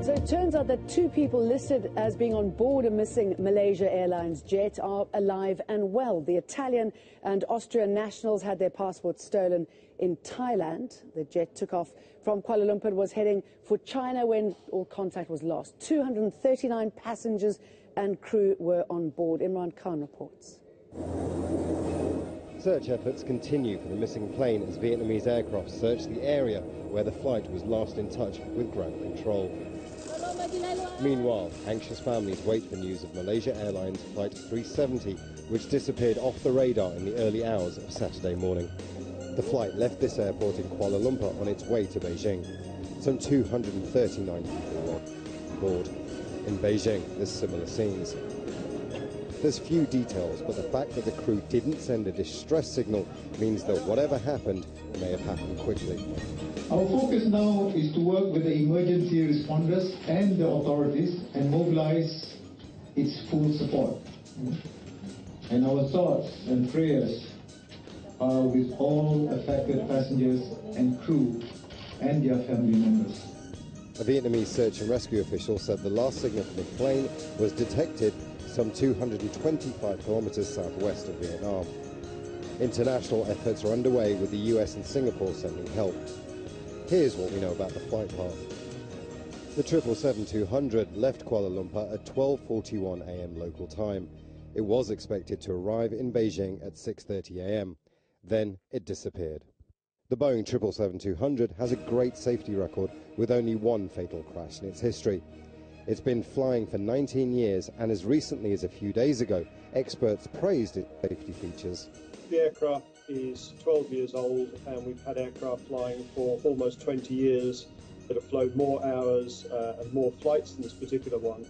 So it turns out that two people listed as being on board a missing Malaysia Airlines jet are alive and well. The Italian and Austrian nationals had their passports stolen in Thailand. The jet took off from Kuala Lumpur and was heading for China when all contact was lost. 239 passengers and crew were on board. Imran Khan reports. Search efforts continue for the missing plane as Vietnamese aircraft search the area where the flight was last in touch with ground control. Meanwhile, anxious families wait for news of Malaysia Airlines Flight 370, which disappeared off the radar in the early hours of Saturday morning. The flight left this airport in Kuala Lumpur on its way to Beijing. Some 239 people were on board. In Beijing, there's similar scenes. There's few details, but the fact that the crew didn't send a distress signal means that whatever happened may have happened quickly. Our focus now is to work with the emergency responders and the authorities and mobilize its full support. And our thoughts and prayers are with all affected passengers and crew and their family members. A Vietnamese search and rescue official said the last signal from the plane was detected some 225 kilometers southwest of Vietnam. International efforts are underway with the US and Singapore sending help. Here's what we know about the flight path. The 777-200 left Kuala Lumpur at 12:41 a.m. local time. It was expected to arrive in Beijing at 6:30 a.m. Then it disappeared. The Boeing 777-200 has a great safety record with only one fatal crash in its history. It's been flying for 19 years, and as recently as a few days ago, experts praised its safety features. The aircraft is 12 years old, and we've had aircraft flying for almost 20 years that have flown more hours and more flights than this particular one.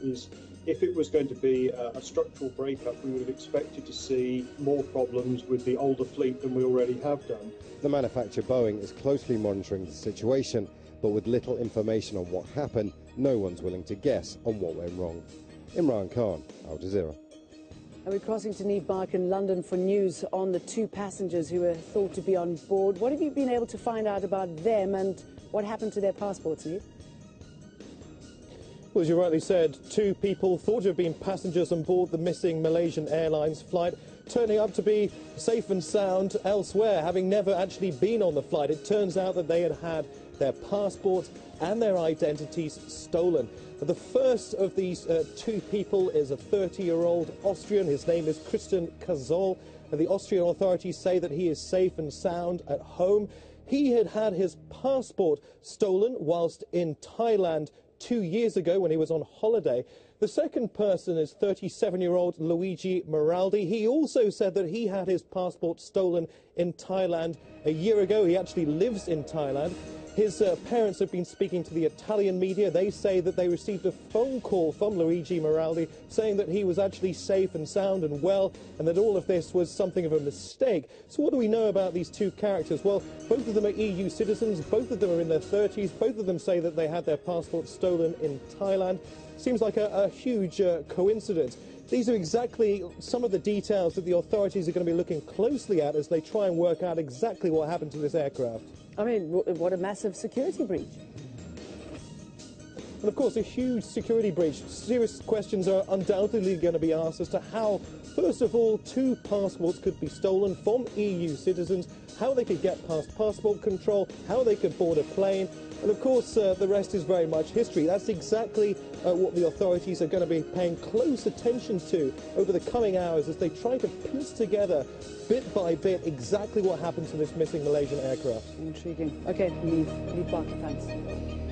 If it was going to be a structural breakup, we would have expected to see more problems with the older fleet than we already have done. The manufacturer Boeing is closely monitoring the situation, but with little information on what happened, no one's willing to guess on what went wrong. Imran Khan, Al Jazeera. And we're crossing to Neve Bark in London for news on the two passengers who were thought to be on board. What have you been able to find out about them and what happened to their passports, Neve? Well, as you rightly said, two people thought to have been passengers on board the missing Malaysian Airlines flight, turning up to be safe and sound elsewhere, having never actually been on the flight. It turns out that they had had their passports and their identities stolen. The first of these two people is a 30-year-old Austrian. His name is Christian Kazol. The Austrian authorities say that he is safe and sound at home. He had had his passport stolen whilst in Thailand 2 years ago when he was on holiday. The second person is 37-year-old Luigi Maraldi. He also said that he had his passport stolen in Thailand a year ago. He actually lives in Thailand. His parents have been speaking to the Italian media. They say that they received a phone call from Luigi Maraldi saying that he was actually safe and sound and well, and that all of this was something of a mistake. So what do we know about these two characters? Well, both of them are EU citizens. Both of them are in their 30s. Both of them say that they had their passports stolen in Thailand. Seems like a huge coincidence. These are exactly some of the details that the authorities are going to be looking closely at as they try and work out exactly what happened to this aircraft. I mean, what a massive security breach. And of course, a huge security breach. Serious questions are undoubtedly going to be asked as to how, first of all, two passports could be stolen from EU citizens, how they could get past passport control, how they could board a plane. And of course, the rest is very much history. That's exactly what the authorities are going to be paying close attention to over the coming hours as they try to piece together, bit by bit, exactly what happened to this missing Malaysian aircraft. Intriguing. Okay, Neve Bark, thanks.